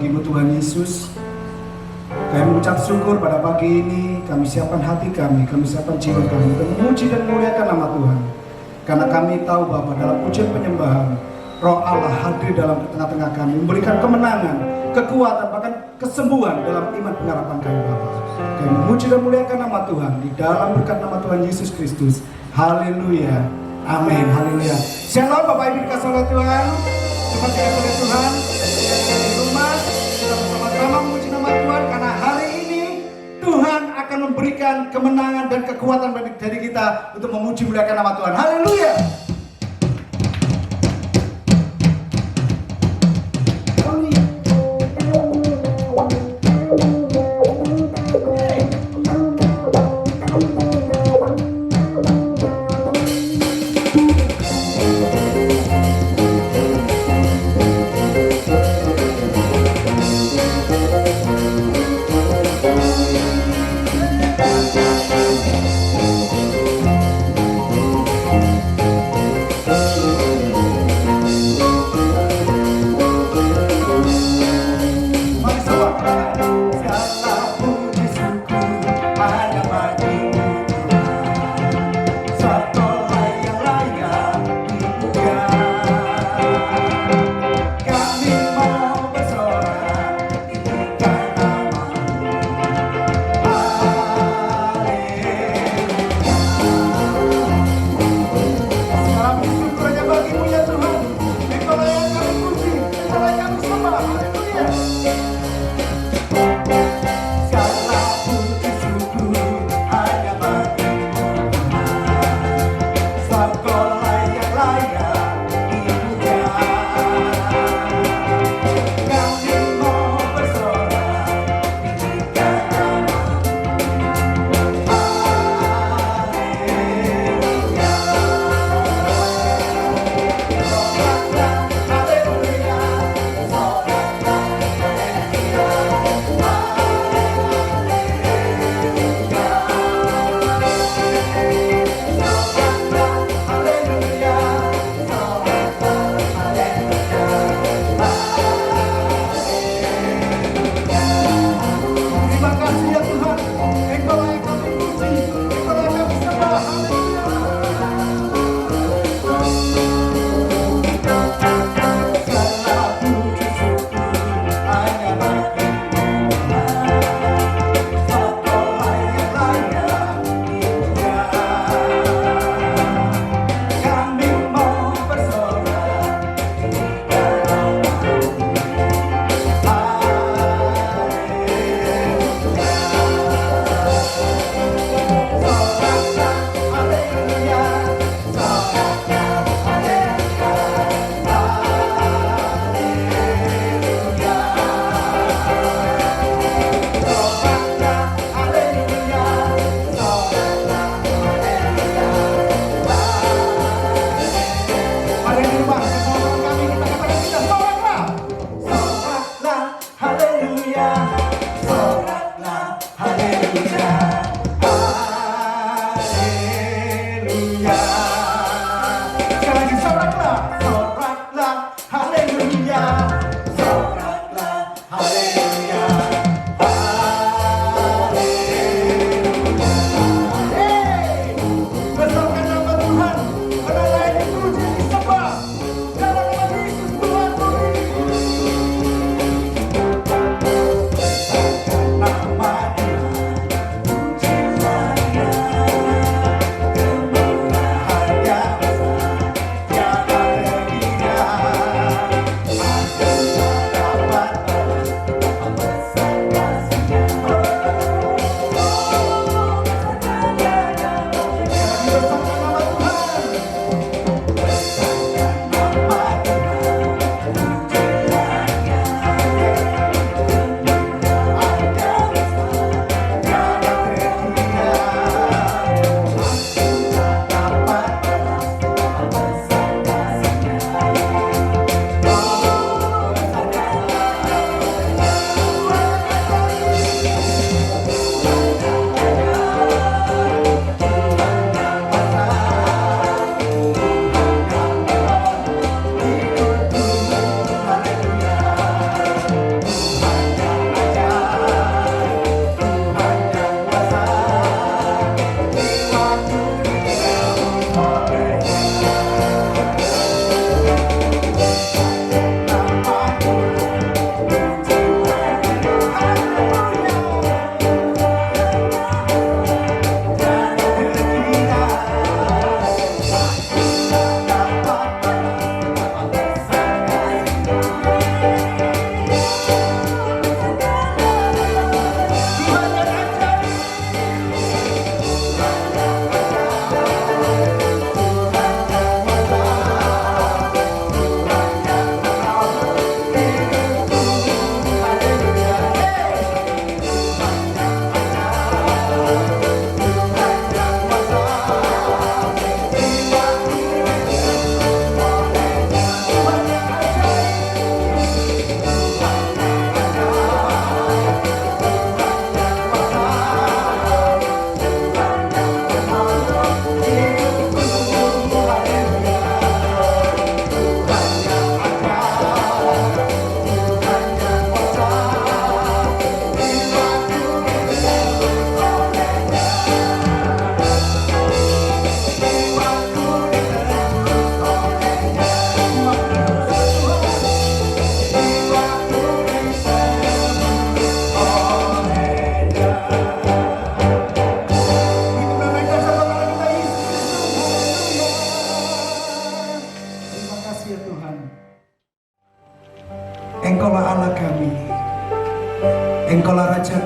bagi-Mu Tuhan Yesus. Kami mengucap syukur pada pagi ini, kami siapkan hati kami siapkan jiwa kami untuk memuji dan memuliakan nama Tuhan. Karena kami tahu Bapa, dalam pujian penyembahan, Roh Allah hadir dalam tengah-tengah kami, memberikan kemenangan, kekuatan, bahkan kesembuhan dalam iman pengharapan kami Bapa. Kami memuji dan memuliakan nama Tuhan di dalam berkat nama Tuhan Yesus Kristus. Haleluya, amin, haleluya. Shalom Bapak Ibu dikasih oleh Tuhan. Seperti dikasih oleh Tuhan, di rumah kita bersama-sama memuji nama Tuhan, karena hari ini Tuhan akan memberikan kemenangan dan kekuatan bagi diri kita untuk memuji memuliakan nama Tuhan. Haleluya.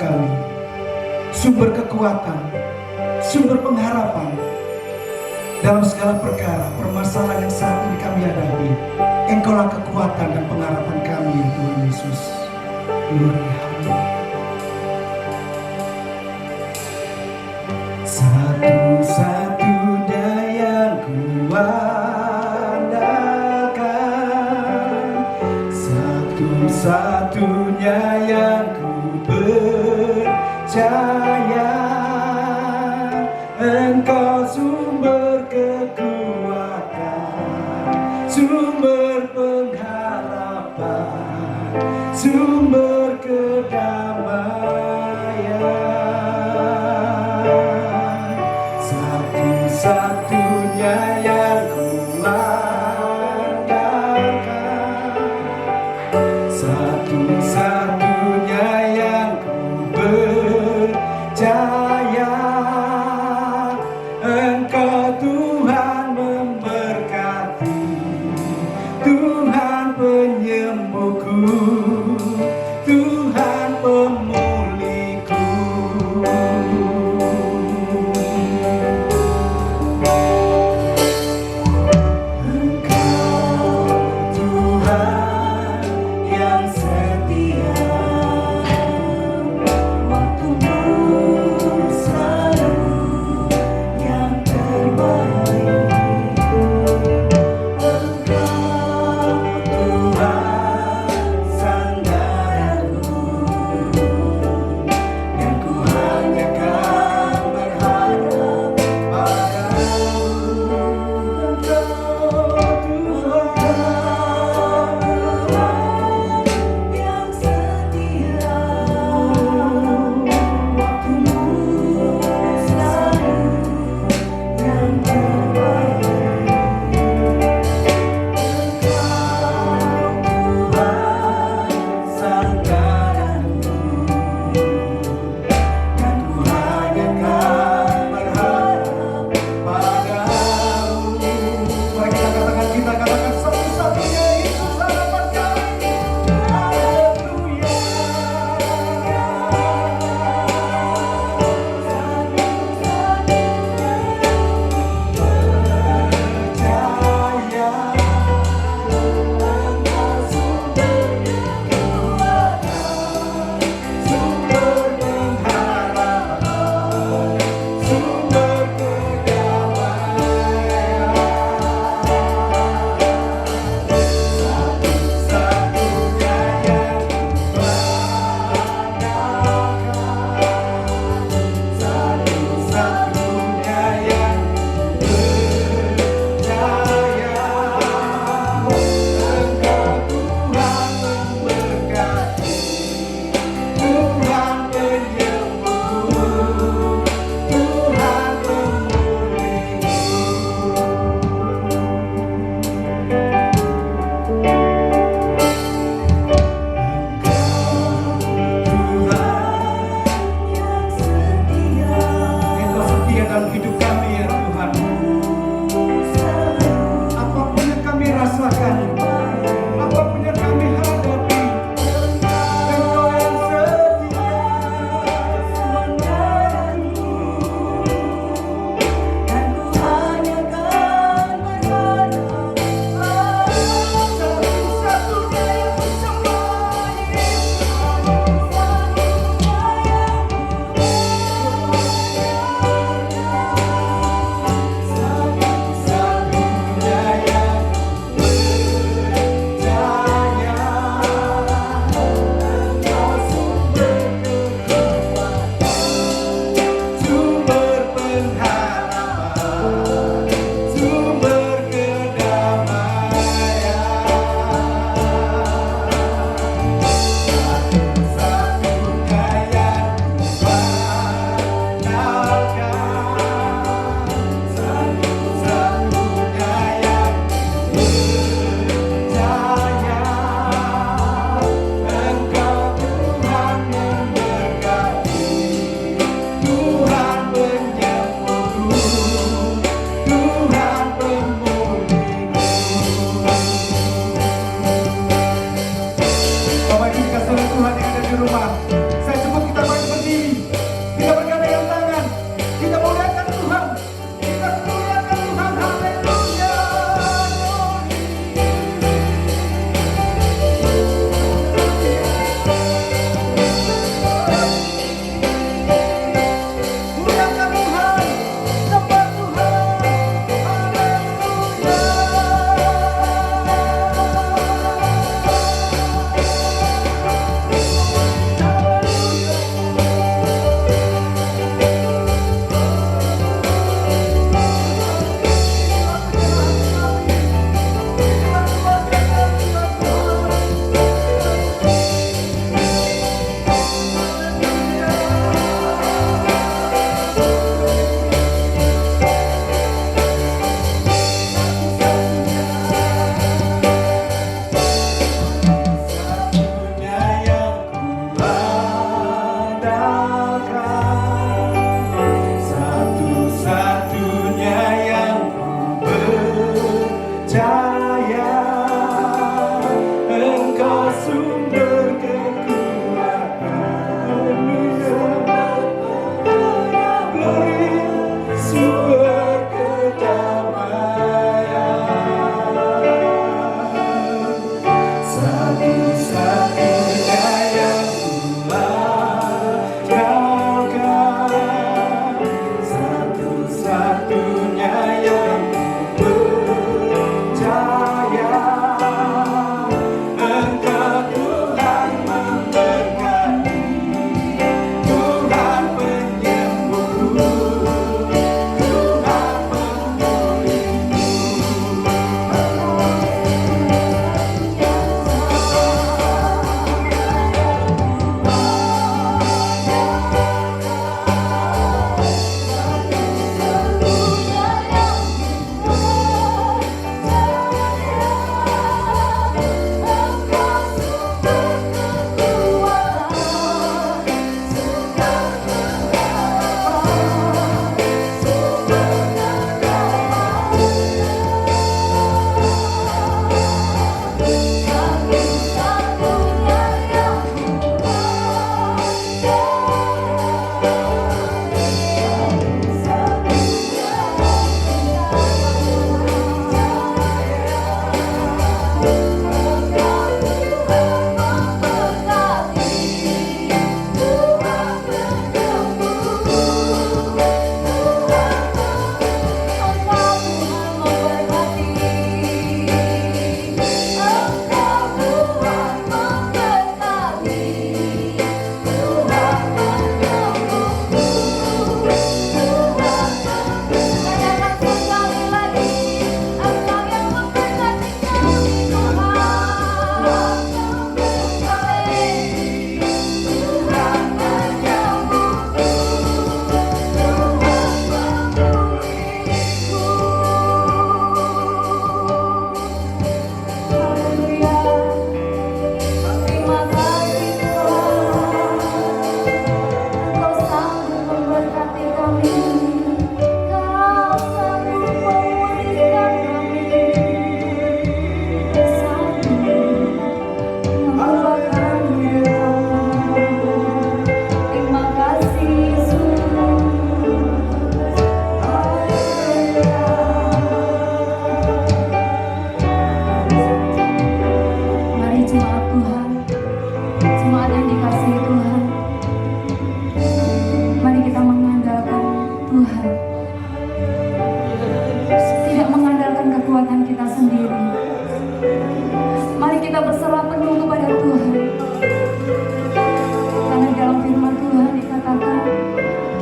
kami, sumber kekuatan, sumber pengharapan dalam segala perkara, permasalahan yang saat ini kami hadapi. Engkaulah kekuatan dan pengharapan kami, ya Tuhan Yesus. Gloria. Satu-satunya yang kuandalkan, satu-satunya yang ku percaya, Engkau sumber kekuatan, sumber pengharapan, sumber kedamaian. Satu-satunya yang kuandalkan, satu-satunya yang ku percaya, Engkau Tuhan memberkati, Tuhan penyembuhku, Tuhan pemulihku. Engkau Tuhan yang setia, waktumu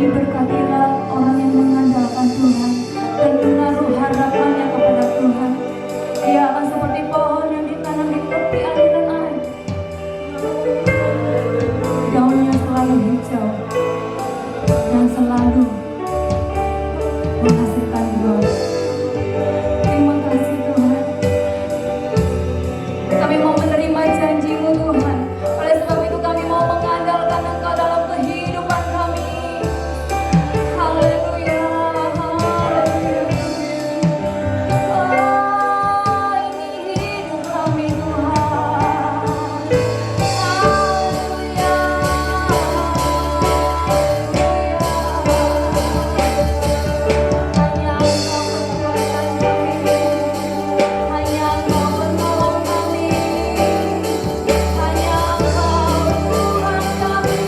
Diberkatilah orang yang mengandalkan Tuhan dan menaruh harapannya kepada Tuhan. Dia akan seperti pohon yang ditanam di tepi aliran air. Daunnya selalu hijau dan selalu menghasilkan buah. Terima kasih Tuhan. Kami mau menerima janji-Mu Tuhan. Oleh sebab itu kami mau mengandalkan Engkau dalam kehidupan kami. Haleluya, haleluya. Oh, ini hidup kami Tuhan. Haleluya, hanya Engkau kekuatan kami, hanya Engkau penolong kami, hanya Engkau Tuhan kami.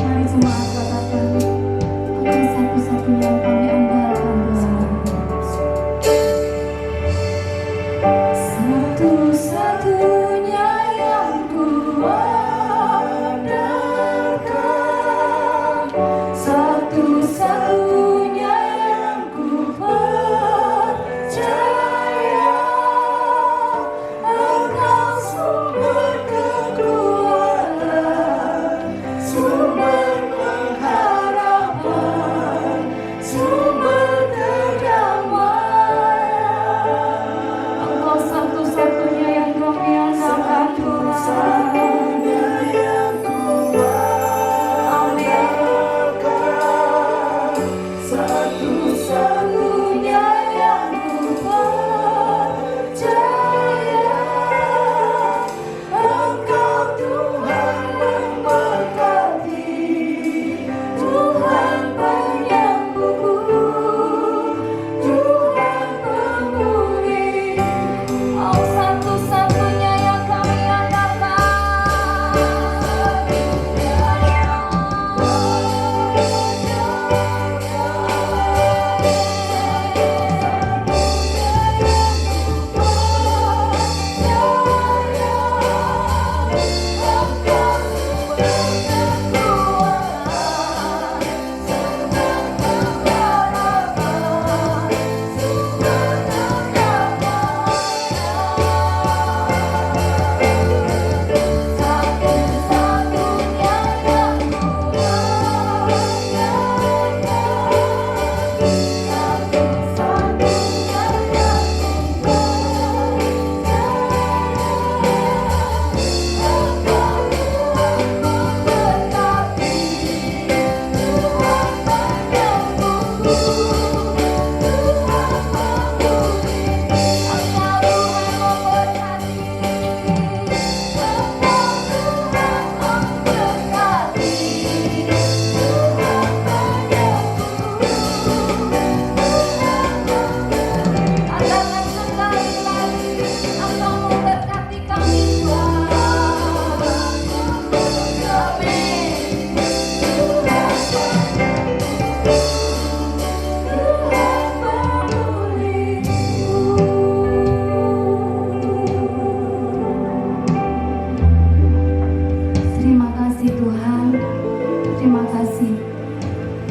Mari jemaat katakan, Engkau satu-satunya yang kami andalkan Tuhan. Satu-satunya yang ku andalkan, satu-satunya yang ku percaya. Engkau sumber kekuatan, sumber pengharapan, sumber kedamaian. Engkau satu-satunya yang kami andalkan Tuhan. Satu-satunya yang ku percaya. Engkau Tuhan memberkati, Tuhan penyembuh, Tuhan pemulih. Oh, satu-satunya yang kami andalkan.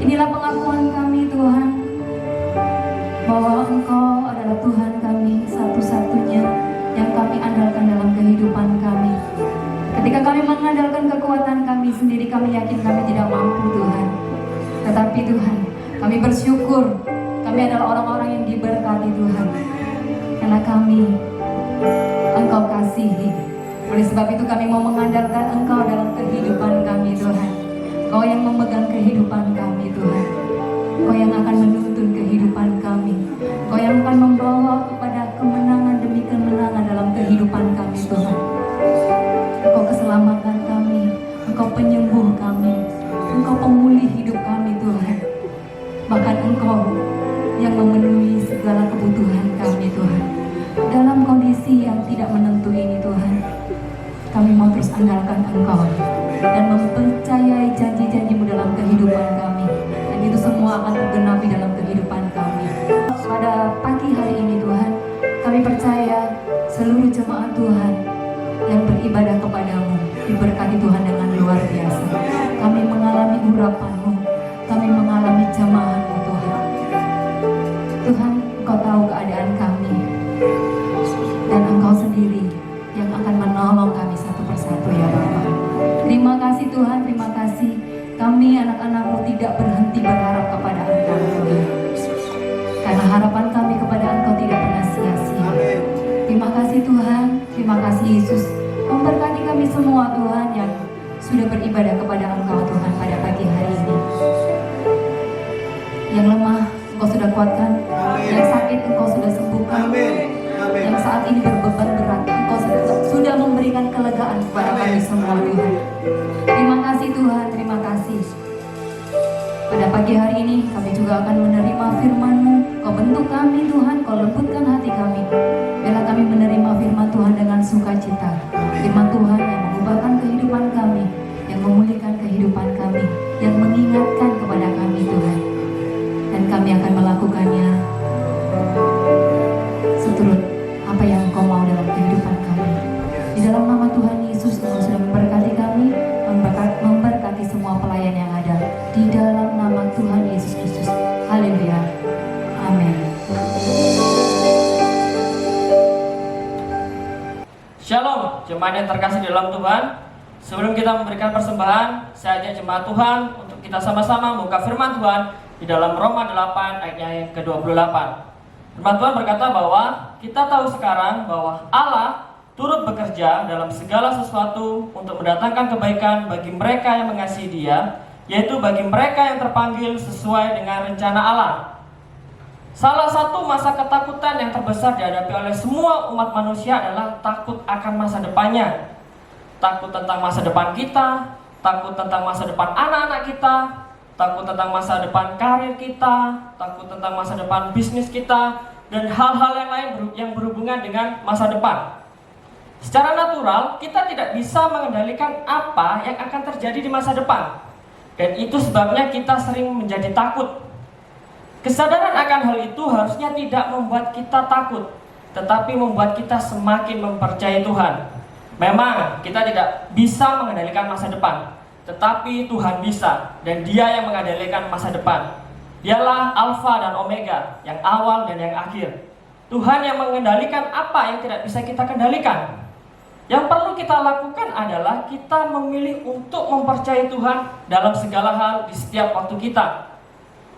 Inilah pengakuan kami Tuhan, bahwa Engkau adalah adalah Tuhan kami satu-satunya yang kami andalkan dalam kehidupan kami. Ketika kami mengandalkan kekuatan kami sendiri, kami yakin kami tidak mampu Tuhan. Tetapi Tuhan, kami bersyukur kami adalah orang-orang yang diberkati Tuhan, karena kami Engkau kasihi. Oleh sebab itu kami mau mengandalkan Engkau dalam kehidupan kami Tuhan. Engkau yang memegang kehidupan kami Tuhan. Engkau yang akan menuntun kehidupan kami. Engkau yang akan membawa kepada kemenangan demi kemenangan dalam kehidupan kami Tuhan. Engkau keselamatan kami, Engkau penyembuh kami, Engkau pemulih hidup kami Tuhan. Bahkan Engkau yang memenuhi segala kebutuhan kami Tuhan. Dalam kondisi yang tidak menentu ini Tuhan, kami mau terus andalkan Engkau dan mempercayai janji-janji-Mu dalam kehidupan kami. Dan itu semua akan tergenapi dalam kehidupan kami. Pada pagi hari ini Tuhan, kami percaya seluruh jemaat Tuhan yang beribadah kepadamu diberkati Tuhan dengan luar biasa. Kami mengalami urapan-Mu, kami mengalami jamahan-Mu Tuhan. Tuhan, Engkau tahu keadaan kami, dan Engkau sendiri yang akan menolong kami satu persatu ya Bapa. Terima kasih Tuhan, terima kasih. Kami anak-anak-Mu tidak berhenti berharap kepada Engkau Tuhan, karena harapan kami kepada Engkau tidak pernah sia-sia. Terima kasih Tuhan, terima kasih Yesus. Memberkati kami semua Tuhan yang sudah beribadah kepada Engkau Tuhan pada pagi hari ini. Yang lemah Engkau sudah kuatkan, yang sakit Engkau sudah sembuhkan, yang saat ini berbeban berat Engkau sudah memberikan kelegaan kepada kami semua Tuhan. Terima kasih Tuhan, terima kasih. Pada pagi hari ini kami juga akan menerima firman-Mu. Kau bentuk kami Tuhan, Kau lembutkan hati kami. Biarlah kami menerima firman Tuhan dengan sukacita. Firman Tuhan yang mengubahkan kehidupan kami, yang memulihkan kehidupan kami, yang mengingatkan kepada kami Tuhan. Dan kami akan melakukannya seturut apa yang Engkau mau dalam kehidupan kami. Di dalam nama Tuhan Yesus, Engkau sudah memberkati kami, memberkati semua pelayan yang ada. Di dalam nama Tuhan Yesus Kristus. Haleluya. Amin. Shalom, jemaat yang terkasih di dalam Tuhan. Sebelum kita memberikan persembahan, saya ajak jemaat Tuhan untuk kita sama-sama membuka firman Tuhan di dalam Roma 8 ayatnya yang ke-28. Firman Tuhan berkata bahwa kita tahu sekarang bahwa Allah turut bekerja dalam segala sesuatu untuk mendatangkan kebaikan bagi mereka yang mengasihi Dia, yaitu bagi mereka yang terpanggil sesuai dengan rencana Allah. Salah satu masa ketakutan yang terbesar dihadapi oleh semua umat manusia adalah takut akan masa depannya. Takut tentang masa depan kita, takut tentang masa depan anak-anak kita, takut tentang masa depan karir kita, takut tentang masa depan bisnis kita, dan hal-hal yang lain yang berhubungan dengan masa depan. Secara natural, kita tidak bisa mengendalikan apa yang akan terjadi di masa depan. Dan itu sebabnya kita sering menjadi takut. Kesadaran akan hal itu harusnya tidak membuat kita takut, tetapi membuat kita semakin mempercayai Tuhan. Memang kita tidak bisa mengendalikan masa depan, tetapi Tuhan bisa, dan Dia yang mengendalikan masa depan. Dialah Alfa dan Omega, yang awal dan yang akhir. Tuhan yang mengendalikan apa yang tidak bisa kita kendalikan. Yang perlu kita lakukan adalah kita memilih untuk mempercayai Tuhan dalam segala hal di setiap waktu kita.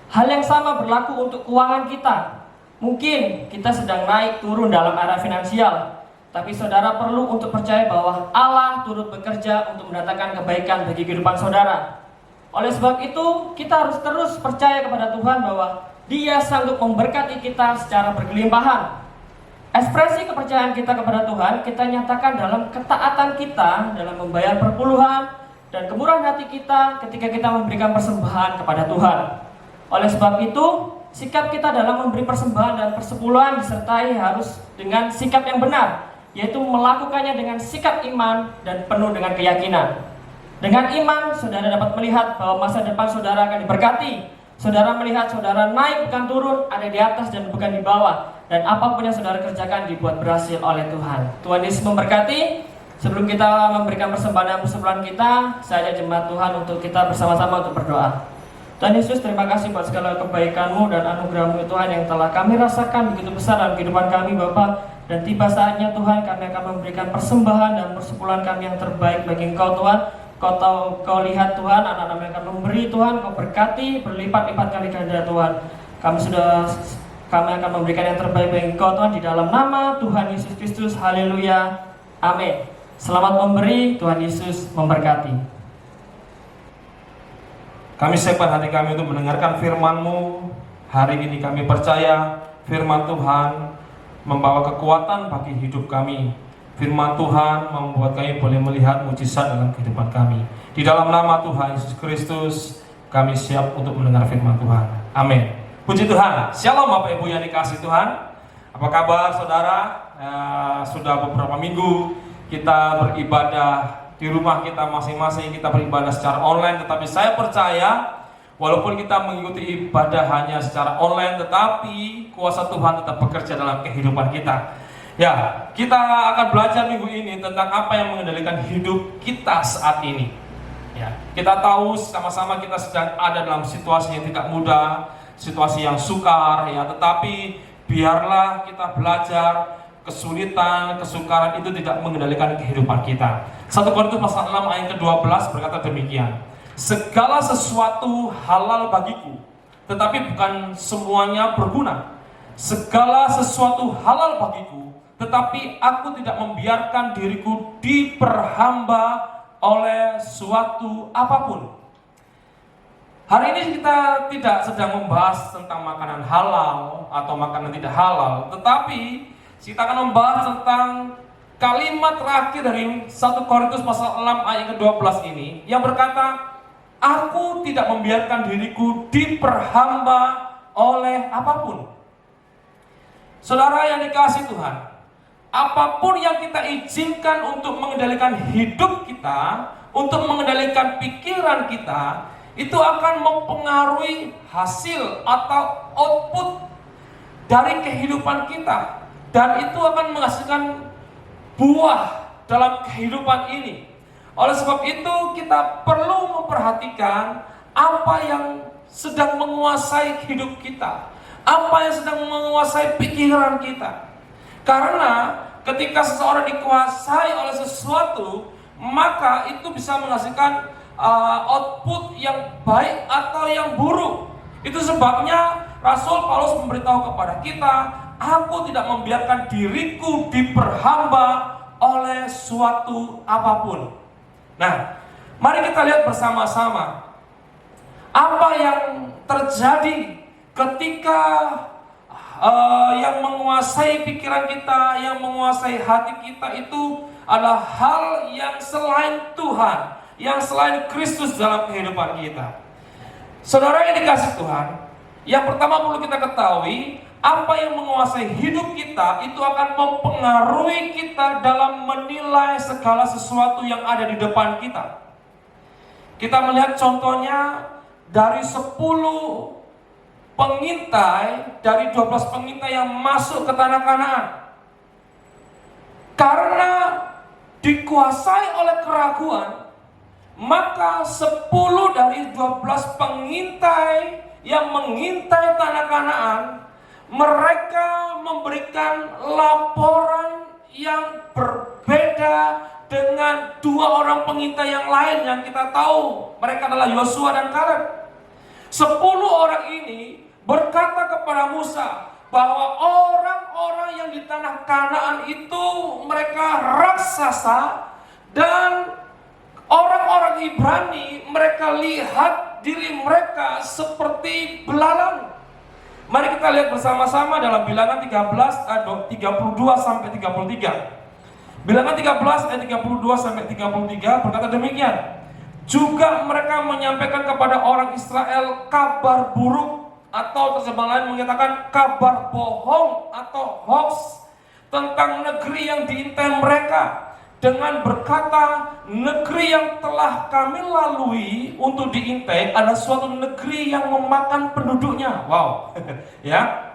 Hal yang sama berlaku untuk keuangan kita. Mungkin kita sedang naik turun dalam arah finansial, tapi saudara perlu untuk percaya bahwa Allah turut bekerja untuk mendatangkan kebaikan bagi kehidupan saudara. Oleh sebab itu, kita harus terus percaya kepada Tuhan bahwa Dia sanggup memberkati kita secara berkelimpahan. Ekspresi kepercayaan kita kepada Tuhan kita nyatakan dalam ketaatan kita dalam membayar perpuluhan dan kemurahan hati kita ketika kita memberikan persembahan kepada Tuhan. Oleh sebab itu, sikap kita dalam memberi persembahan dan persepuluhan disertai harus dengan sikap yang benar, yaitu melakukannya dengan sikap iman dan penuh dengan keyakinan. Dengan iman, saudara dapat melihat bahwa masa depan saudara akan diberkati. Saudara melihat saudara naik bukan turun, ada di atas dan bukan di bawah. Dan apapun yang saudara kerjakan dibuat berhasil oleh Tuhan. Tuhan Yesus memberkati. Sebelum kita memberikan persembahan dan persepuluhan kita, saya ajak jemaat Tuhan untuk kita bersama-sama untuk berdoa. Tuhan Yesus, terima kasih buat segala kebaikan-Mu dan anugerah-Mu Tuhan yang telah kami rasakan begitu besar dalam kehidupan kami Bapa. Dan tiba saatnya Tuhan kami akan memberikan persembahan dan persepuluhan kami yang terbaik bagi Engkau Tuhan. Kau lihat Tuhan, anak-anak yang akan memberi Tuhan, Kau berkati berlipat-lipat kali ganda Tuhan. Kami akan memberikan yang terbaik bagi Engkau Tuhan di dalam nama Tuhan Yesus Kristus. Haleluya. Amin. Selamat memberi, Tuhan Yesus memberkati. Kami siapkan hati kami untuk mendengarkan firman-Mu. Hari ini kami percaya firman Tuhan membawa kekuatan bagi hidup kami. Firman Tuhan membuat kami boleh melihat mujizat dalam kehidupan kami. Di dalam nama Tuhan Yesus Kristus, kami siap untuk mendengar firman Tuhan. Amin. Puji Tuhan. Shalom Bapak Ibu yang dikasihi Tuhan. Apa kabar saudara? Sudah beberapa minggu kita beribadah di rumah kita masing-masing, kita beribadah secara online, tetapi saya percaya walaupun kita mengikuti ibadah hanya secara online, tetapi kuasa Tuhan tetap bekerja dalam kehidupan kita. Ya, kita akan belajar minggu ini tentang apa yang mengendalikan hidup kita saat ini. Ya, kita tahu sama-sama kita sedang ada dalam situasi yang tidak mudah, situasi yang sukar, ya, tetapi biarlah kita belajar. Kesulitan, kesukaran itu tidak mengendalikan kehidupan kita. 1 Korintus pasal 6 ayat ke-12 berkata demikian. Segala sesuatu halal bagiku, tetapi bukan semuanya berguna. Segala sesuatu halal bagiku, tetapi aku tidak membiarkan diriku diperhamba oleh suatu apapun. Hari ini kita tidak sedang membahas tentang makanan halal atau makanan tidak halal, tetapi kita akan membahas tentang kalimat terakhir dari 1 Korintus pasal 6 ayat ke-12 ini yang berkata, aku tidak membiarkan diriku diperhamba oleh apapun. Saudara yang dikasihi Tuhan, apapun yang kita izinkan untuk mengendalikan hidup kita, untuk mengendalikan pikiran kita, itu akan mempengaruhi hasil atau output dari kehidupan kita. Dan itu akan menghasilkan buah dalam kehidupan ini. Oleh sebab itu kita perlu memperhatikan apa yang sedang menguasai hidup kita, apa yang sedang menguasai pikiran kita. Karena ketika seseorang dikuasai oleh sesuatu, maka itu bisa menghasilkan output yang baik atau yang buruk. Itu sebabnya Rasul Paulus memberitahu kepada kita, aku tidak membiarkan diriku diperhamba oleh suatu apapun. Nah, mari kita lihat bersama-sama apa yang terjadi ketika yang menguasai pikiran kita, yang menguasai hati kita itu adalah hal yang selain Tuhan, yang selain Kristus dalam kehidupan kita. Saudara yang dikasihi Tuhan, yang pertama perlu kita ketahui, apa yang menguasai hidup kita itu akan mempengaruhi kita dalam menilai segala sesuatu yang ada di depan kita. Kita melihat contohnya dari 10 pengintai, dari 12 pengintai yang masuk ke tanah Kanaan. Karena dikuasai oleh keraguan, maka 10 dari 12 pengintai yang mengintai tanah Kanaan, mereka memberikan laporan yang berbeda dengan 2 orang pengintai yang lain yang kita tahu. Mereka adalah Yosua dan Kaleb. 10 orang ini berkata kepada Musa bahwa orang-orang yang di tanah Kanaan itu mereka raksasa, dan orang-orang Ibrani mereka lihat diri mereka seperti belalang. Mari kita lihat bersama-sama dalam Bilangan 13 ayat 32 sampai 33. Bilangan 13 ayat 32 sampai 33 berkata demikian. Juga mereka menyampaikan kepada orang Israel kabar buruk, atau terjemahan lain mengatakan kabar bohong atau hoax tentang negeri yang diintai mereka, dengan berkata, negeri yang telah kami lalui untuk diintai adalah suatu negeri yang memakan penduduknya. Wow. Ya.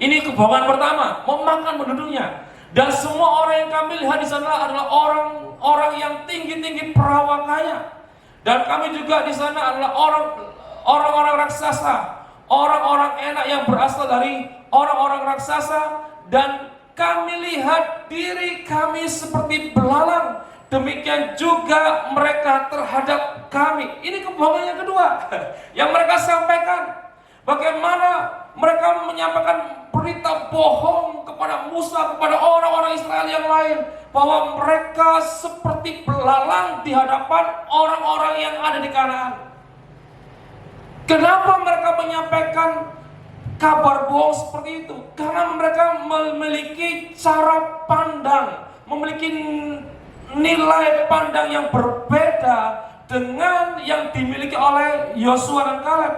Ini kebohongan pertama, memakan penduduknya. Dan semua orang yang kami lihat di sana adalah orang-orang yang tinggi-tinggi perawakannya. Dan kami juga di sana adalah orang-orang raksasa, orang-orang enak yang berasal dari orang-orang raksasa, dan kami lihat diri kami seperti belalang, demikian juga mereka terhadap kami. Ini kebohongan yang kedua yang mereka sampaikan. Bagaimana mereka menyampaikan berita bohong kepada Musa, kepada orang-orang Israel yang lain, bahwa mereka seperti belalang di hadapan orang-orang yang ada di Kanaan. Kenapa mereka menyampaikan kabar bohong seperti itu? Karena mereka memiliki cara pandang, memiliki nilai pandang yang berbeda dengan yang dimiliki oleh Yosua dan Kaleb.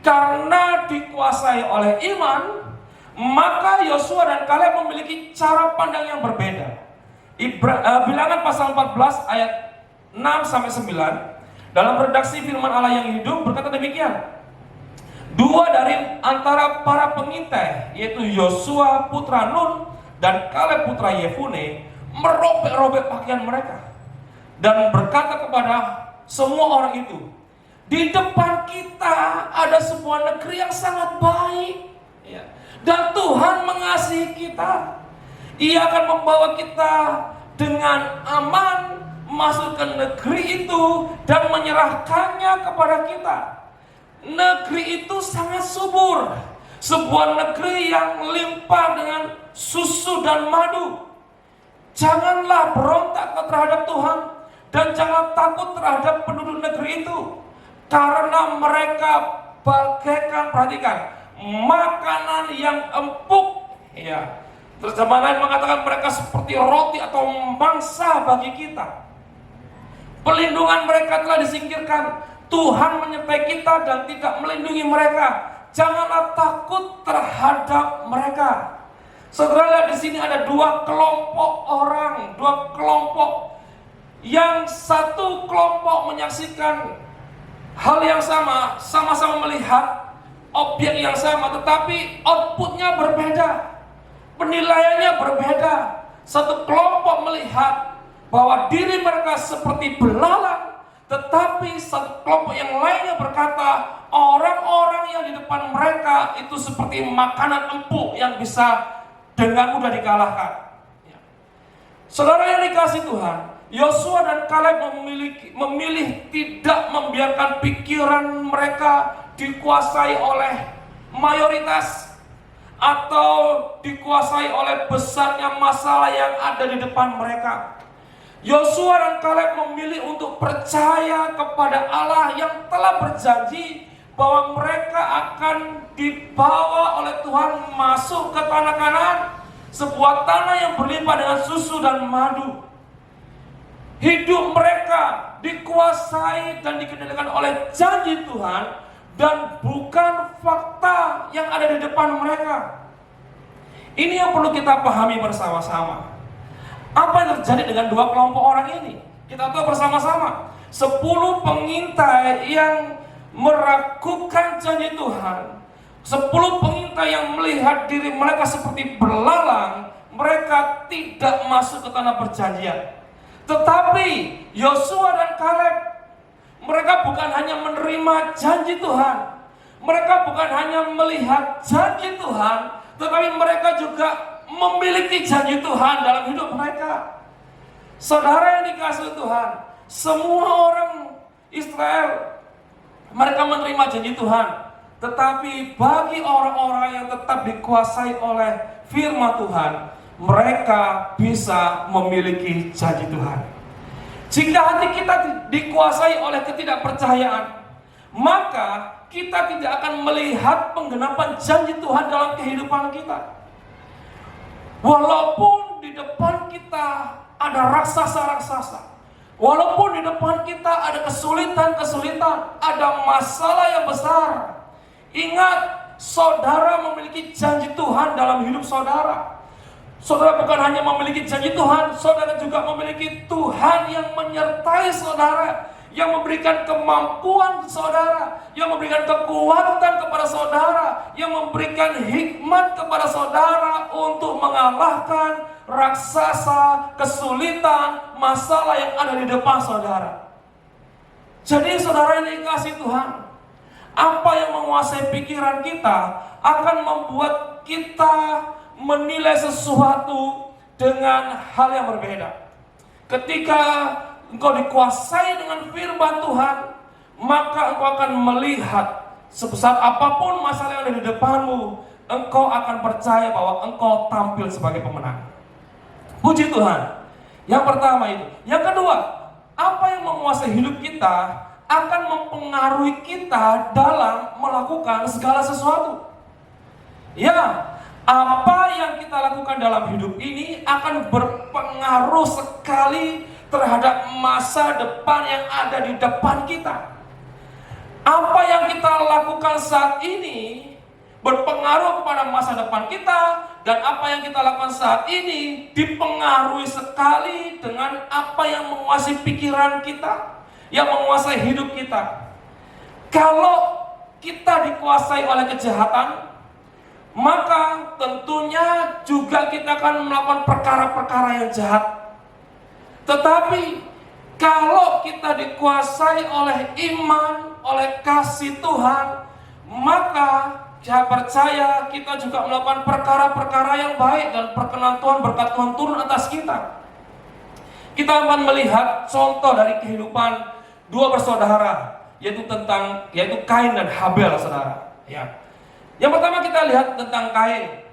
Karena dikuasai oleh iman, maka Yosua dan Kaleb memiliki cara pandang yang berbeda. Bilangan pasal 14 ayat 6-9 dalam redaksi firman Allah yang hidup berkata demikian: dua dari antara para pengintai, yaitu Yosua putra Nun dan Kaleb putra Yefune, merobek-robek pakaian mereka dan berkata kepada semua orang itu, di depan kita ada sebuah negeri yang sangat baik, dan Tuhan mengasihi kita. Ia akan membawa kita dengan aman masuk ke negeri itu dan menyerahkannya kepada kita. Negeri itu sangat subur, sebuah negeri yang limpah dengan susu dan madu. Janganlah berontak terhadap Tuhan dan jangan takut terhadap penduduk negeri itu, karena mereka bagaikan, perhatikan, makanan yang empuk. Terjemahan lain mengatakan mereka seperti roti atau mangsa bagi kita. Pelindungan mereka telah disingkirkan. Tuhan menyertai kita dan tidak melindungi mereka. Janganlah takut terhadap mereka. Saudara, lihat di sini ada dua kelompok orang, dua kelompok. Yang satu kelompok menyaksikan hal yang sama, sama-sama melihat objek yang sama, tetapi outputnya berbeda, penilaiannya berbeda. Satu kelompok melihat bahwa diri mereka seperti belalang, tetapi satu kelompok yang lainnya berkata orang-orang yang di depan mereka itu seperti makanan empuk yang bisa dengan mudah dikalahkan. Saudara yang dikasihi Tuhan, Yosua dan Kaleb memilih tidak membiarkan pikiran mereka dikuasai oleh mayoritas atau dikuasai oleh besarnya masalah yang ada di depan mereka. Yosua dan Kaleb memilih untuk percaya kepada Allah yang telah berjanji bahwa mereka akan dibawa oleh Tuhan masuk ke tanah Kanaan, sebuah tanah yang berlimpah dengan susu dan madu. Hidup mereka dikuasai dan dikendalikan oleh janji Tuhan dan bukan fakta yang ada di depan mereka. Ini yang perlu kita pahami bersama-sama. Apa yang terjadi dengan dua kelompok orang ini? Kita tahu bersama-sama 10 pengintai yang meragukan janji Tuhan, 10 pengintai yang melihat diri mereka seperti belalang, mereka tidak masuk ke tanah perjanjian. Tetapi Yosua dan Kaleb, mereka bukan hanya menerima janji Tuhan, mereka bukan hanya melihat janji Tuhan, tetapi mereka juga memiliki janji Tuhan dalam hidup mereka. Saudara yang dikasihi Tuhan, semua orang Israel mereka menerima janji Tuhan, tetapi bagi orang-orang yang tetap dikuasai oleh firman Tuhan, mereka bisa memiliki janji Tuhan. Jika hati kita dikuasai oleh ketidakpercayaan, maka kita tidak akan melihat penggenapan janji Tuhan dalam kehidupan kita. Walaupun di depan kita ada raksasa-raksasa, walaupun di depan kita ada kesulitan-kesulitan, ada masalah yang besar, ingat, saudara memiliki janji Tuhan dalam hidup saudara. Saudara bukan hanya memiliki janji Tuhan, saudara juga memiliki Tuhan yang menyertai saudara, yang memberikan kemampuan saudara, yang memberikan kekuatan kepada saudara, yang memberikan hikmat kepada saudara untuk mengalahkan raksasa, kesulitan, masalah yang ada di depan saudara. Jadi saudara yang dikasihi Tuhan, Apa yang menguasai pikiran kita akan membuat kita menilai sesuatu dengan hal yang berbeda. Ketika engkau dikuasai dengan firman Tuhan, maka engkau akan melihat sebesar apapun masalah yang ada di depanmu, engkau akan percaya bahwa engkau tampil sebagai pemenang. Puji Tuhan. Yang pertama itu. Yang kedua, apa yang menguasai hidup kita akan mempengaruhi kita dalam melakukan segala sesuatu. Ya, apa yang kita lakukan dalam hidup ini akan berpengaruh sekali terhadap masa depan yang ada di depan kita. Apa yang kita lakukan saat ini berpengaruh kepada masa depan kita, dan apa yang kita lakukan saat ini dipengaruhi sekali dengan apa yang menguasai pikiran kita, yang menguasai hidup kita. Kalau kita dikuasai oleh kejahatan, maka tentunya juga kita akan melakukan perkara-perkara yang jahat. Tetapi kalau kita dikuasai oleh iman, oleh kasih Tuhan, maka saya percaya kita juga melakukan perkara-perkara yang baik, dan perkenan Tuhan, berkat Tuhan turun atas kita. Kita akan melihat contoh dari kehidupan dua bersaudara, yaitu Kain dan Habel, saudara. Ya. Yang pertama kita lihat tentang Kain.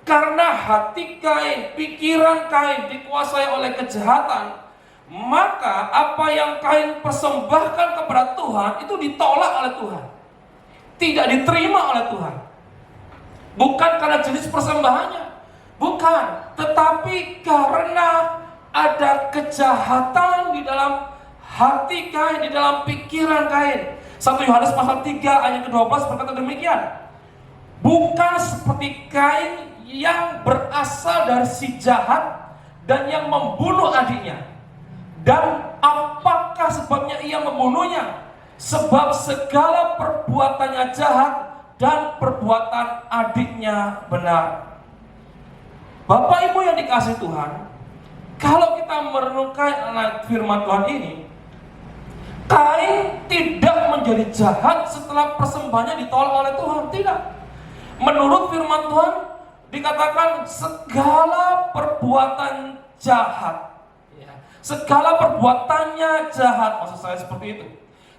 Karena hati Kain, pikiran Kain dikuasai oleh kejahatan, maka apa yang Kain persembahkan kepada Tuhan itu ditolak oleh Tuhan, tidak diterima oleh Tuhan. Bukan karena jenis persembahannya, bukan, tetapi karena ada kejahatan di dalam hati Kain, di dalam pikiran Kain. 1 Yohanes pasal 3 ayat ke-12 berkata demikian. Bukan seperti Kain yang berasal dari si jahat dan yang membunuh adiknya. Dan apakah sebabnya ia membunuhnya? Sebab segala perbuatannya jahat dan perbuatan adiknya benar. Bapak Ibu yang dikasihi Tuhan, kalau kita merenungkan firman Tuhan ini, Kain tidak menjadi jahat setelah persembahannya ditolak oleh Tuhan, tidak. Menurut firman Tuhan dikatakan segala perbuatan jahat, segala perbuatannya jahat, maksud saya seperti itu.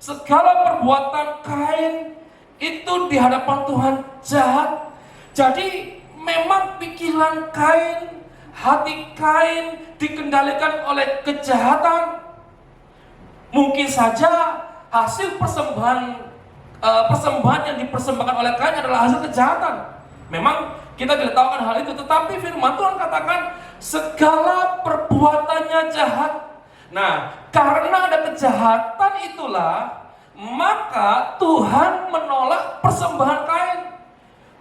Segala perbuatan Kain itu di hadapan Tuhan jahat. Jadi memang pikiran Kain, hati Kain dikendalikan oleh kejahatan. Mungkin saja hasil persembahan yang dipersembahkan oleh Kain adalah hasil kejahatan. Memang kita tidak tahu kan hal itu, tetapi firman Tuhan katakan segala perbuatannya jahat. Nah, karena ada kejahatan itulah, maka Tuhan menolak persembahan Kain.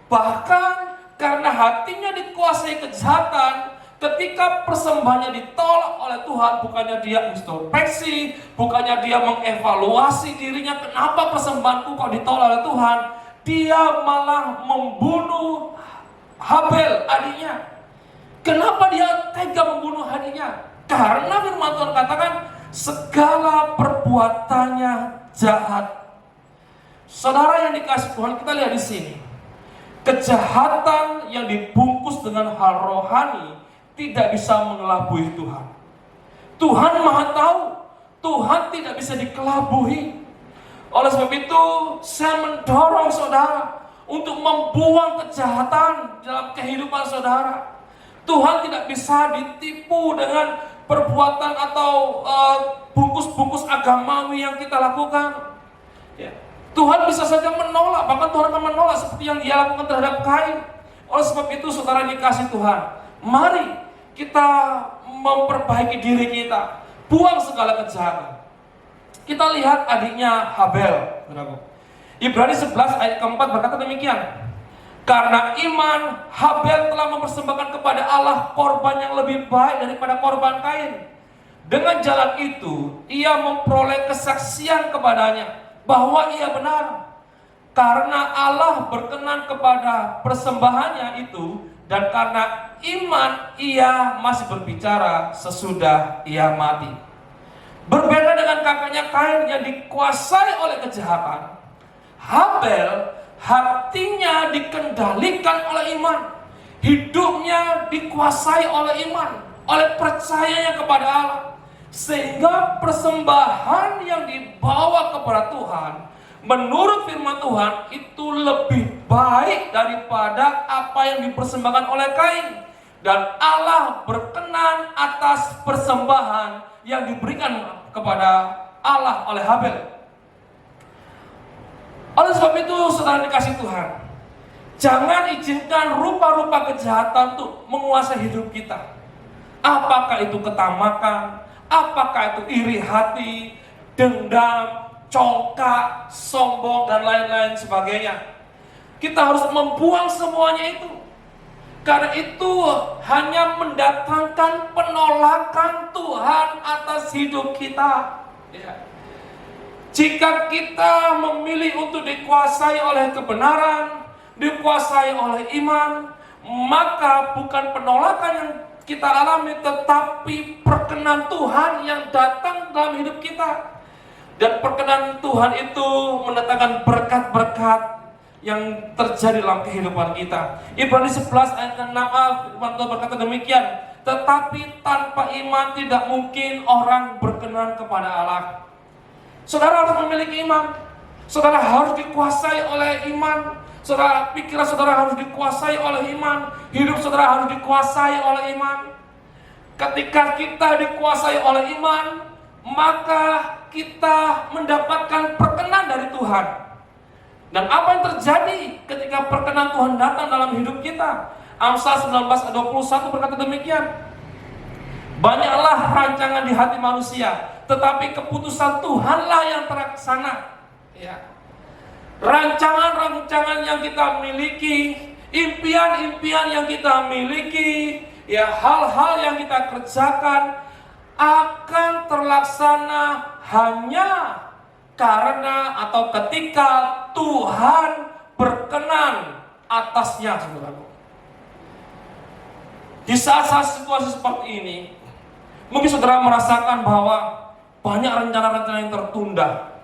Bahkan karena hatinya dikuasai kejahatan, ketika persembahannya ditolak oleh Tuhan, bukannya dia introspeksi, bukannya dia mengevaluasi dirinya, kenapa persembahanku kok ditolak oleh Tuhan, dia malah membunuh Habel, adiknya. Kenapa dia tega membunuh adiknya? Karena firman Tuhan katakan segala perbuatannya jahat. Saudara yang dikasihi Tuhan, kita lihat di sini. Kejahatan yang dibungkus dengan hal rohani tidak bisa mengelabui Tuhan. Tuhan Maha tahu, Tuhan tidak bisa dikelabui. Oleh sebab itu, saya mendorong saudara untuk membuang kejahatan dalam kehidupan saudara. Tuhan tidak bisa ditipu dengan perbuatan atau bungkus-bungkus agamawi yang kita lakukan. Ya. Tuhan bisa saja menolak, bahkan Tuhan akan menolak seperti yang dia lakukan terhadap Kain. Oleh sebab itu saudara dikasih Tuhan, mari kita memperbaiki diri kita, buang segala kejahatan. Kita lihat adiknya Habel. Ibrani 11 ayat keempat berkata demikian. Karena iman, Habel telah mempersembahkan kepada Allah korban yang lebih baik daripada korban Kain. Dengan jalan itu, ia memperoleh kesaksian kepadanya bahwa ia benar. Karena Allah berkenan kepada persembahannya itu, dan karena iman ia masih berbicara sesudah ia mati. Berbeda dengan kakaknya Kain yang dikuasai oleh kejahatan, Habel hatinya dikendalikan oleh iman, hidupnya dikuasai oleh iman, oleh percayanya kepada Allah, sehingga persembahan yang dibawa kepada Tuhan menurut firman Tuhan itu lebih baik daripada apa yang dipersembahkan oleh Kain. Dan Allah berkenan atas persembahan yang diberikan kepada Allah oleh Habel. Oleh sebab itu, saudara dikasih Tuhan, jangan izinkan rupa-rupa kejahatan untuk menguasai hidup kita. Apakah itu ketamakan, apakah itu iri hati, dendam, congkak, sombong, dan lain-lain sebagainya. Kita harus membuang semuanya itu. Karena itu hanya mendatangkan penolakan Tuhan atas hidup kita. Ya. Jika kita memilih untuk dikuasai oleh kebenaran, dikuasai oleh iman, maka bukan penolakan yang kita alami, tetapi perkenan Tuhan yang datang dalam hidup kita. Dan perkenan Tuhan itu mendatangkan berkat-berkat yang terjadi dalam kehidupan kita. Ibrani 11 ayat 6 firman Tuhan berkata demikian, tetapi tanpa iman tidak mungkin orang berkenan kepada Allah. Saudara harus memiliki iman. Saudara harus dikuasai oleh iman. Saudara, pikiran saudara harus dikuasai oleh iman. Hidup saudara harus dikuasai oleh iman. Ketika kita dikuasai oleh iman, maka kita mendapatkan perkenan dari Tuhan. Dan apa yang terjadi ketika perkenan Tuhan datang dalam hidup kita? Amsal 19 ayat 21 berkata demikian, banyaklah rancangan di hati manusia, tetapi keputusan Tuhanlah yang terlaksana. Ya. Rancangan-rancangan yang kita miliki, impian-impian yang kita miliki, ya, hal-hal yang kita kerjakan akan terlaksana hanya karena atau ketika Tuhan berkenan atasnya, saudaraku. Di saat-saat situasi seperti ini, mungkin saudara merasakan bahwa banyak rencana-rencana yang tertunda,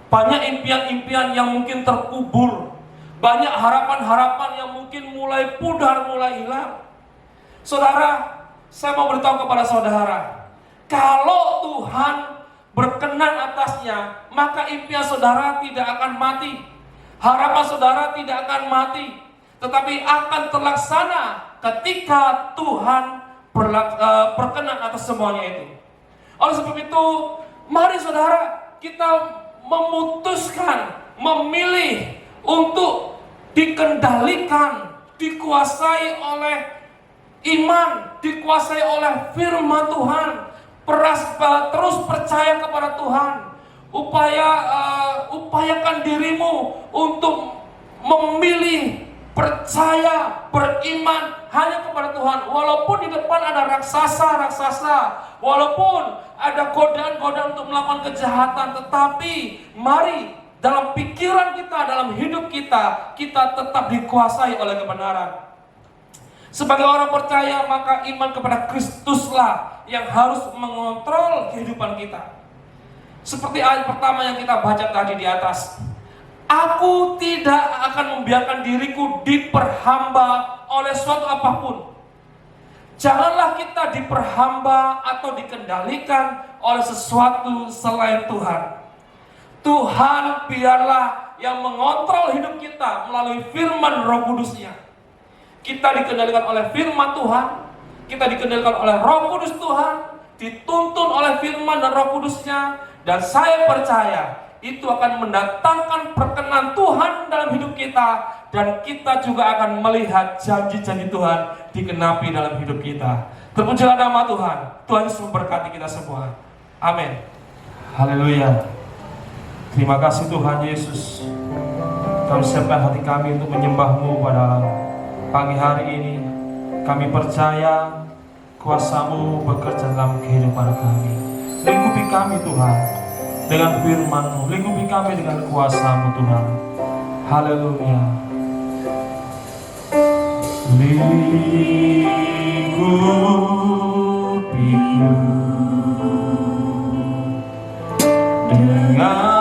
banyak impian-impian yang mungkin terkubur, banyak harapan-harapan yang mungkin mulai pudar, mulai hilang. Saudara, saya mau beritahu kepada saudara, kalau Tuhan berkenan atasnya, maka impian saudara tidak akan mati, harapan saudara tidak akan mati, tetapi akan terlaksana ketika Tuhan berkenan atas semuanya itu. Oleh sebab itu, mari saudara, kita memutuskan, memilih untuk dikendalikan, dikuasai oleh iman, dikuasai oleh firman Tuhan. Terus percaya kepada Tuhan. Upayakan dirimu untuk memilih, percaya, beriman hanya kepada Tuhan. Walaupun di depan ada raksasa-raksasa, walaupun ada godaan-godaan untuk melakukan kejahatan, tetapi mari dalam pikiran kita, dalam hidup kita, kita tetap dikuasai oleh kebenaran. Sebagai orang percaya, maka iman kepada Kristuslah yang harus mengontrol kehidupan kita. Seperti ayat pertama yang kita baca tadi di atas, aku tidak akan membiarkan diriku diperhamba oleh suatu apapun. Janganlah kita diperhamba atau dikendalikan oleh sesuatu selain Tuhan. Tuhan biarlah yang mengontrol hidup kita melalui firman Roh Kudus-Nya. Kita dikendalikan oleh firman Tuhan, kita dikendalikan oleh Roh Kudus Tuhan, dituntun oleh firman dan Roh Kudus-Nya, dan saya percaya itu akan mendatangkan perkenan Tuhan dalam hidup kita, dan kita juga akan melihat janji-janji Tuhan dikenapi dalam hidup kita. Terpujilah nama Tuhan. Tuhan Yesus memberkati kita semua. Amin. Haleluya. Terima kasih Tuhan Yesus. Kami siapkan hati kami untuk menyembah-Mu pada pagi hari ini. Kami percaya kuasa-Mu bekerja dalam kehidupan kami. Lingkupi kami Tuhan dengan firman-Mu, lingkupi kami dengan kuasa-Mu Tuhan. Haleluya. Lingkupiku dengan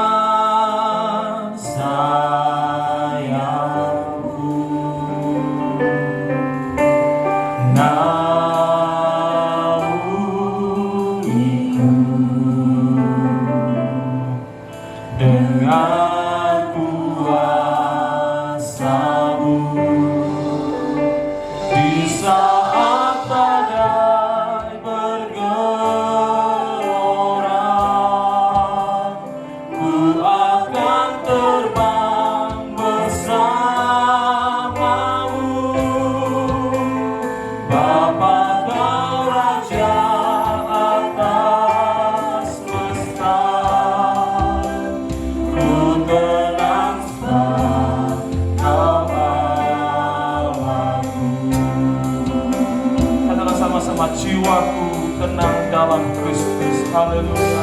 saat badai bergelora, ku akan terbang bersamamu. Bapa, Kau Raja atas semesta, ku tenang sebab Kau Allahku. Katakan sama-sama, jiwaku tenang dalam Kristus. Haleluya.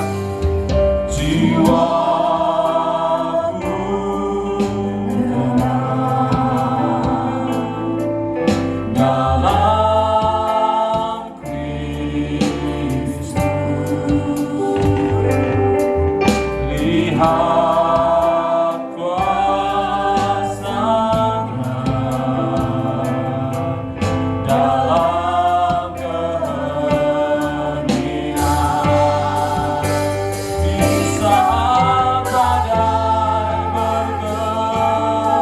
Jiwaku tenang dalam Kristus. Lihat kuasa-Nya dalam keheningan. Di saat badai bergelora,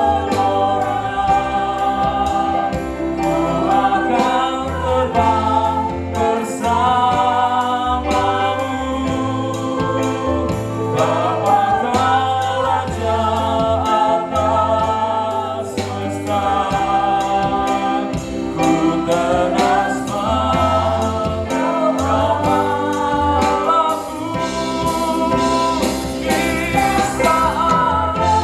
ku akan terbang bersamamu. Bapa, Kau Raja atas semesta, ku tenang sebab Kau Allahku. Di saat badai bergelora,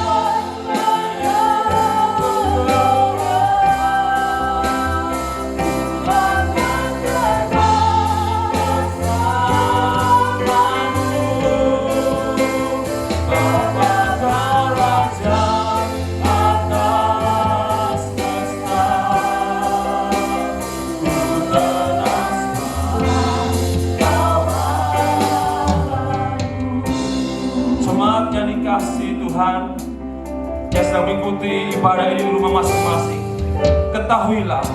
ku akan terbang bersamamu. Bapa, Kau Raja atas semesta, ku tenang sebab Kau Allahku. Jemaat yang dikasihi Tuhan, yang sedang mengikuti ibadah ini di rumah masing-masing, ketahuilah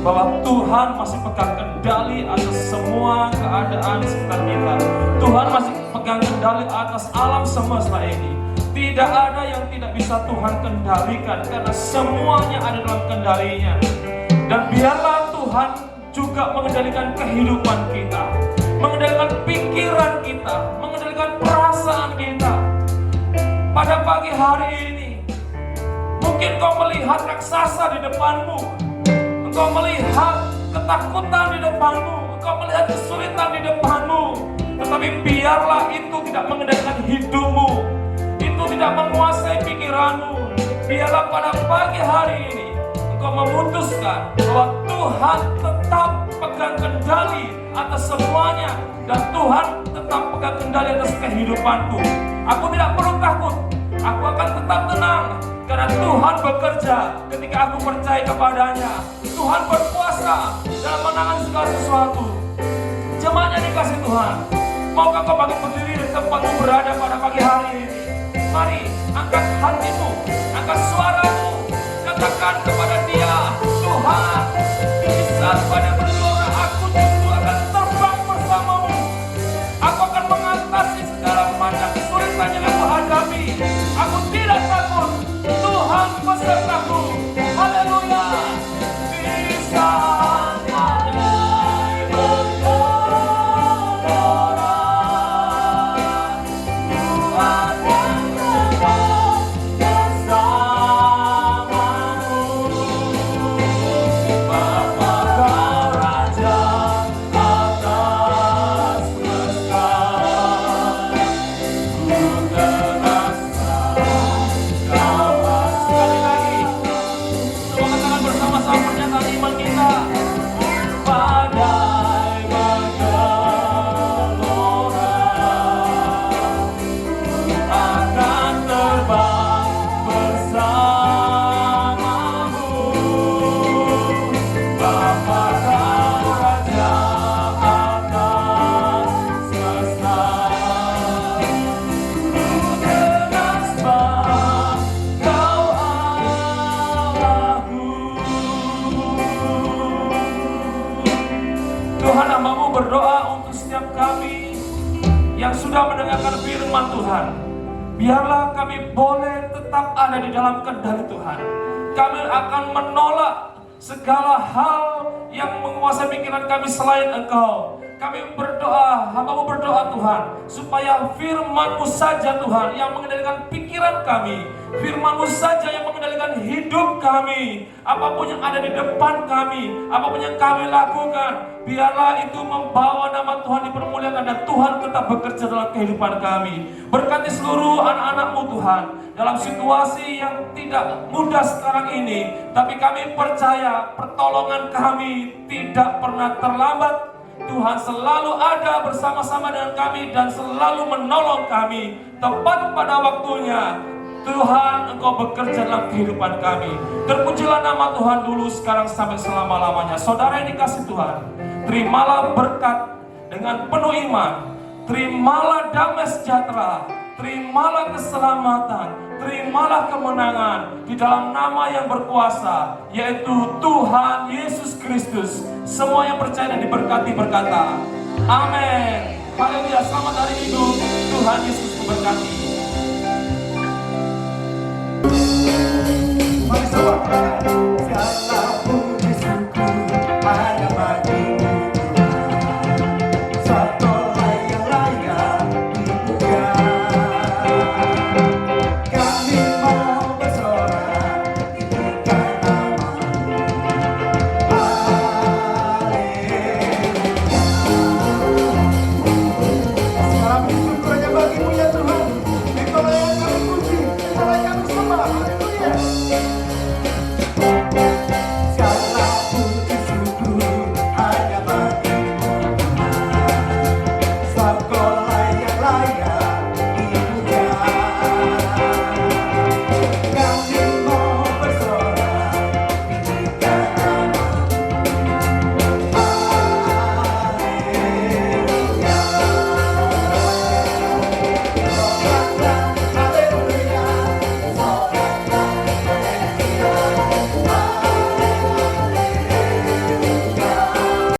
bahwa Tuhan masih pegang kendali atas semua keadaan di sekitar kita. Tuhan masih pegang kendali atas alam semesta ini. Tidak ada yang tidak bisa Tuhan kendalikan, karena semuanya ada dalam kendalinya. Dan biarlah Tuhan juga mengendalikan kehidupan kita, mengendalikan pikiran kita, mengendalikan perasaan kita. Pada pagi hari ini, mungkin kau melihat raksasa di depanmu, engkau melihat ketakutan di depanmu, engkau melihat kesulitan di depanmu. Tetapi biarlah itu tidak mengendalikan hidupmu, itu tidak menguasai pikiranmu. Biarlah pada pagi hari ini engkau memutuskan bahwa Tuhan tetap pegang kendali atas semuanya, dan Tuhan tetap pegang kendali atas kehidupanku. Aku tidak perlu takut, aku akan tetap tenang, karena Tuhan bekerja ketika aku percaya kepadanya. Tuhan berkuasa dalam menangani segala sesuatu. Jemaatnya dikasih Tuhan, maukah kau bangkit berdiri di tempatmu berada pada pagi hari ini? Mari angkat hatimu, angkat suaramu, katakan kepada Dia, Tuhan, di saat badai bergelora, aku justru akan terbang bersamamu. Aku akan mengatasi segala macam kesulitan yang aku hadapi. Aku tidak takut, Tuhan besertaku. Haleluya. Di saat badai bergelora, ku akan terbang bersamamu. Bapa, Kau Raja atas semesta, ku tenang sebab Kau sekali lagi. Coba katakan bersama-sama pernyataan iman kita. Badai bergelora, akan terbang bersamamu. Bapa, Kau Raja atas semesta, ku tenang sebab Kau Allahku. Tuhan, hamba-Mu berdoa untuk setiap kami yang sudah mendengarkan firman Tuhan. Biarlah kami boleh tetap ada di dalam kendali Tuhan. Kami akan menolak segala hal yang menguasai pikiran kami selain Engkau. Kami berdoa, hamba-Mu berdoa Tuhan, supaya firman-Mu saja Tuhan yang mengendalikan pikiran kami, firman-Mu saja yang mengendalikan hidup kami. Apapun yang ada di depan kami, apapun yang kami lakukan, biarlah itu membawa nama Tuhan dipermuliakan dan Tuhan tetap bekerja dalam kehidupan kami. Berkati seluruh anak-anak-Mu Tuhan dalam situasi yang tidak mudah sekarang ini, tapi kami percaya pertolongan kami tidak pernah terlambat. Tuhan selalu ada bersama-sama dengan kami dan selalu menolong kami tepat pada waktunya. Tuhan, Engkau bekerja dalam kehidupan kami. Terpujilah nama Tuhan dulu, sekarang sampai selama-lamanya. Saudara yang dikasih Tuhan, terimalah berkat dengan penuh iman, terimalah damai sejahtera, terimalah keselamatan, terimalah kemenangan di dalam nama yang berkuasa, yaitu Tuhan Yesus Kristus. Semua yang percaya dan diberkati berkata, amin. Haleluya, selamat hari Minggu. Tuhan Yesus memberkati. Mari sama.